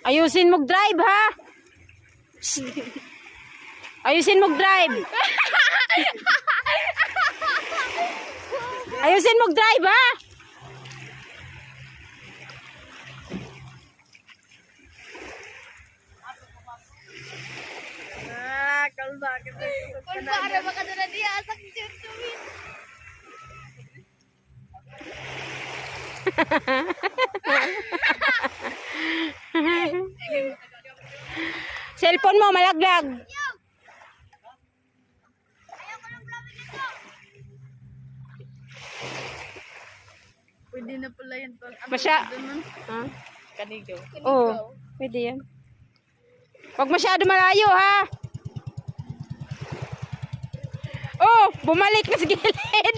Ayusin mo drive ha. Ayusin mo drive. Ayusin mo drive ha. Kalba baka na dia asak tuwin. Cellphone mo malaglag. Pwede na pala yan pag Masya. Ha? Kanigaw. Oo. Pwede yan. Huwag masyado malayo ha. Oh, bumalik na sa gilid.